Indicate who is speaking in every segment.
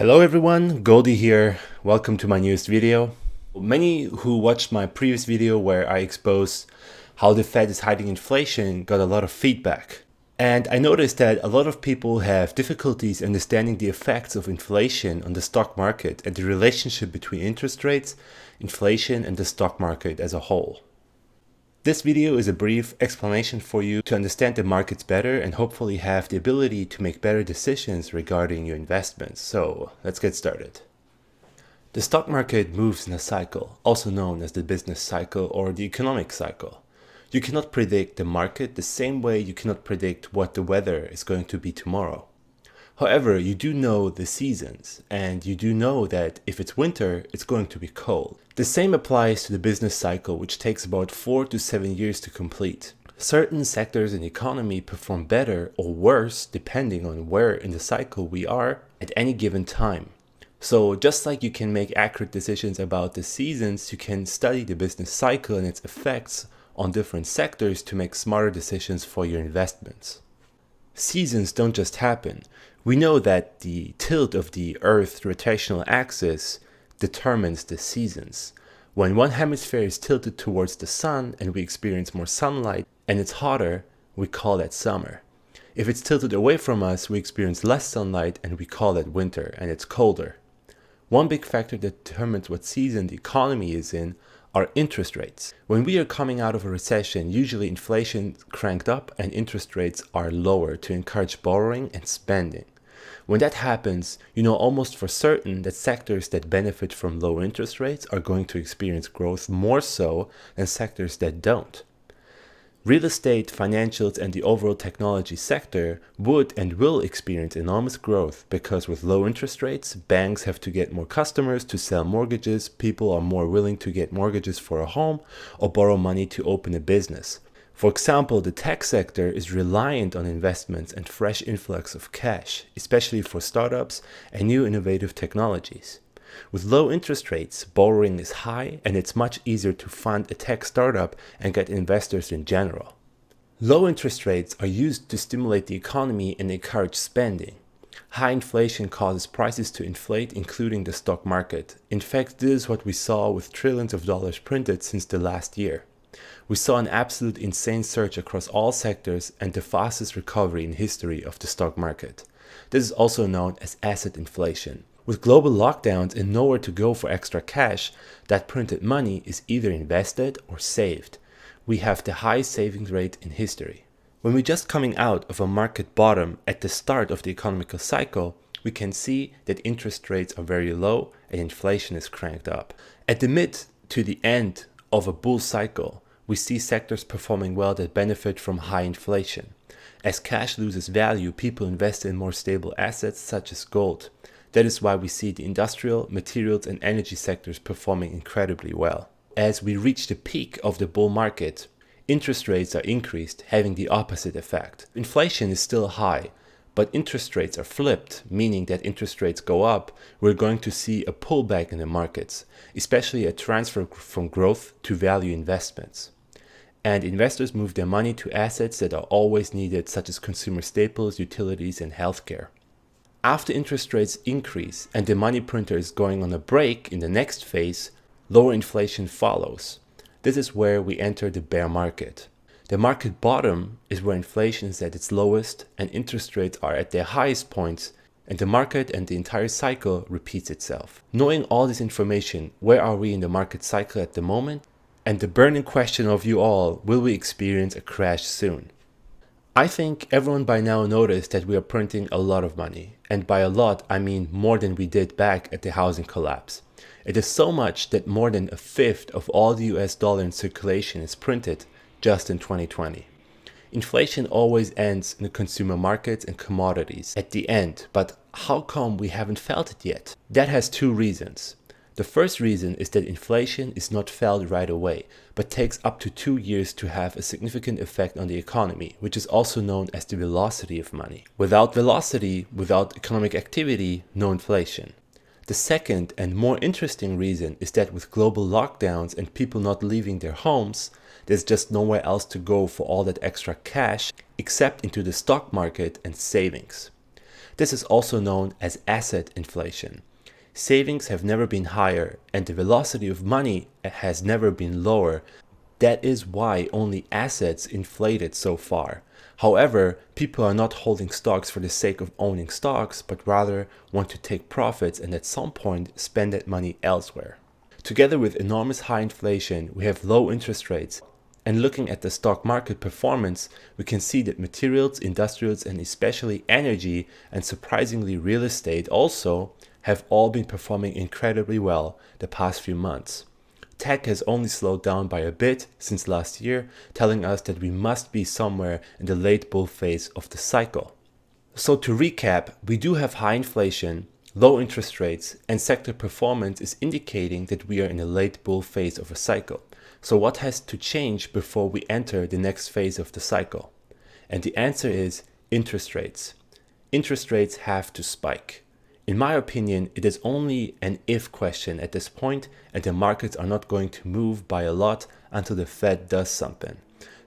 Speaker 1: Hello everyone, GOLDI here. Welcome to my newest video. Many who watched my previous video where I exposed how the Fed is hiding inflation got a lot of feedback. And I noticed that a lot of people have difficulties understanding the effects of inflation on the stock market and the relationship between interest rates, inflation, and the stock market as a whole. This video is a brief explanation for you to understand the markets better and hopefully have the ability to make better decisions regarding your investments. So let's get started. The stock market moves in a cycle, also known as the business cycle or the economic cycle. You cannot predict the market the same way you cannot predict what the weather is going to be tomorrow. However, you do know the seasons, and you do know that if it's winter, it's going to be cold. The same applies to the business cycle, which takes about 4 to 7 years to complete. Certain sectors in the economy perform better or worse depending on where in the cycle we are at any given time. So just like you can make accurate decisions about the seasons, you can study the business cycle and its effects on different sectors to make smarter decisions for your investments. Seasons don't just happen. We know that the tilt of the Earth's rotational axis determines the seasons. When one hemisphere is tilted towards the sun and we experience more sunlight and it's hotter, we call that summer. If it's tilted away from us, we experience less sunlight and we call that winter and it's colder. One big factor that determines what season the economy is in are interest rates. When we are coming out of a recession, usually inflation cranked up and interest rates are lower to encourage borrowing and spending. When that happens, you know almost for certain that sectors that benefit from low interest rates are going to experience growth more so than sectors that don't. Real estate, financials, and the overall technology sector would and will experience enormous growth because with low interest rates, banks have to get more customers to sell mortgages, people are more willing to get mortgages for a home or borrow money to open a business. For example, the tech sector is reliant on investments and fresh influx of cash, especially for startups and new innovative technologies. With low interest rates, borrowing is high and it's much easier to fund a tech startup and get investors in general. Low interest rates are used to stimulate the economy and encourage spending. High inflation causes prices to inflate, including the stock market. In fact, this is what we saw with trillions of dollars printed since the last year. We saw an absolute insane surge across all sectors and the fastest recovery in history of the stock market. This is also known as asset inflation. With global lockdowns and nowhere to go for extra cash, that printed money is either invested or saved. We have the highest savings rate in history. When we're just coming out of a market bottom at the start of the economical cycle, we can see that interest rates are very low and inflation is cranked up. At the mid to the end of a bull cycle, we see sectors performing well that benefit from high inflation. As cash loses value, people invest in more stable assets such as gold. That is why we see the industrial, materials, and energy sectors performing incredibly well. As we reach the peak of the bull market, interest rates are increased, having the opposite effect. Inflation is still high, but interest rates are flipped, meaning that interest rates go up, we're going to see a pullback in the markets, especially a transfer from growth to value investments. And investors move their money to assets that are always needed, such as consumer staples, utilities, and healthcare. After interest rates increase and the money printer is going on a break in the next phase, lower inflation follows. This is where we enter the bear market. The market bottom is where inflation is at its lowest and interest rates are at their highest points, and the market and the entire cycle repeats itself. Knowing all this information, where are we in the market cycle at the moment? And the burning question of you all, will we experience a crash soon? I think everyone by now noticed that we are printing a lot of money. And by a lot, I mean more than we did back at the housing collapse. It is so much that more than a fifth of all the US dollar in circulation is printed just in 2020. Inflation always ends in the consumer markets and commodities at the end, but how come we haven't felt it yet? That has two reasons. The first reason is that inflation is not felt right away, but takes up to 2 years to have a significant effect on the economy, which is also known as the velocity of money. Without velocity, without economic activity, no inflation. The second and more interesting reason is that with global lockdowns and people not leaving their homes, there's just nowhere else to go for all that extra cash except into the stock market and savings. This is also known as asset inflation. Savings have never been higher and the velocity of money has never been lower. That is why only assets inflated so far. However, people are not holding stocks for the sake of owning stocks, but rather want to take profits and at some point spend that money elsewhere. Together with enormous high inflation, we have low interest rates. And looking at the stock market performance, we can see that materials, industrials, and especially energy, and surprisingly real estate also, have all been performing incredibly well the past few months. Tech has only slowed down by a bit since last year, telling us that we must be somewhere in the late bull phase of the cycle. So to recap, we do have high inflation, low interest rates, and sector performance is indicating that we are in a late bull phase of a cycle. So what has to change before we enter the next phase of the cycle? And the answer is interest rates. Interest rates have to spike. In my opinion, it is only an if question at this point, and the markets are not going to move by a lot until the Fed does something.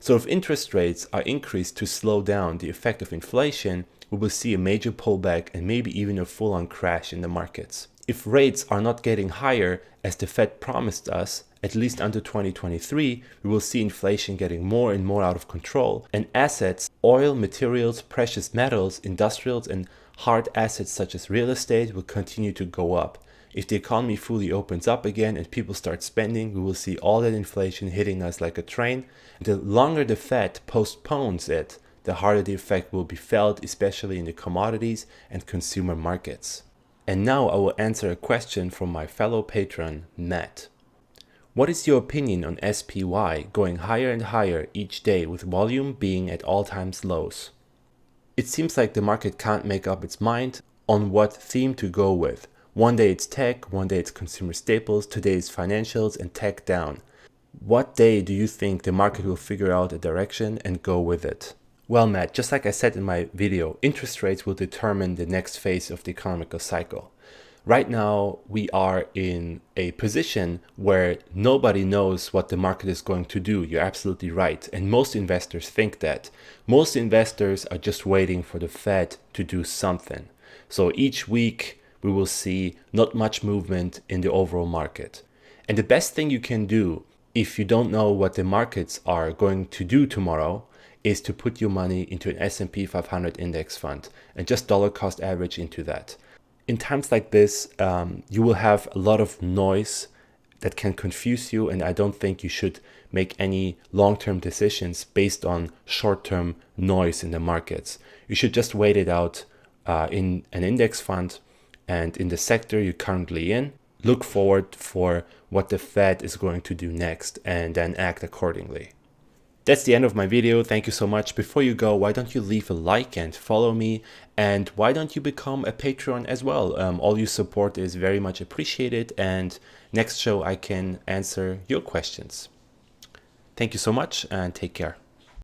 Speaker 1: So if interest rates are increased to slow down the effect of inflation, we will see a major pullback and maybe even a full-on crash in the markets. If rates are not getting higher as the Fed promised us, at least until 2023, we will see inflation getting more and more out of control, and assets, oil, materials, precious metals, industrials, and hard assets such as real estate will continue to go up. If the economy fully opens up again and people start spending, we will see all that inflation hitting us like a train. The longer the Fed postpones it, the harder the effect will be felt, especially in the commodities and consumer markets. And now I will answer a question from my fellow patron, Matt. What is your opinion on SPY going higher and higher each day with volume being at all-time lows? It seems like the market can't make up its mind on what theme to go with. One day it's tech, one day it's consumer staples, today it's financials and tech down. What day do you think the market will figure out a direction and go with it? Well, Matt, just like I said in my video, interest rates will determine the next phase of the economical cycle. Right now, we are in a position where nobody knows what the market is going to do. You're absolutely right. And most investors think that. Most investors are just waiting for the Fed to do something. So each week, we will see not much movement in the overall market. And the best thing you can do if you don't know what the markets are going to do tomorrow is to put your money into an S&P 500 index fund and just dollar cost average into that. In times like this, you will have a lot of noise that can confuse you, and I don't think you should make any long-term decisions based on short-term noise in the markets. You should just wait it out in an index fund and in the sector you're currently in. Look forward for what the Fed is going to do next and then act accordingly. That's the end of my video. Thank you so much. Before you go, why don't you leave a like and follow me? And why don't you become a Patreon as well? All your support is very much appreciated. And next show I can answer your questions. Thank you so much and take care.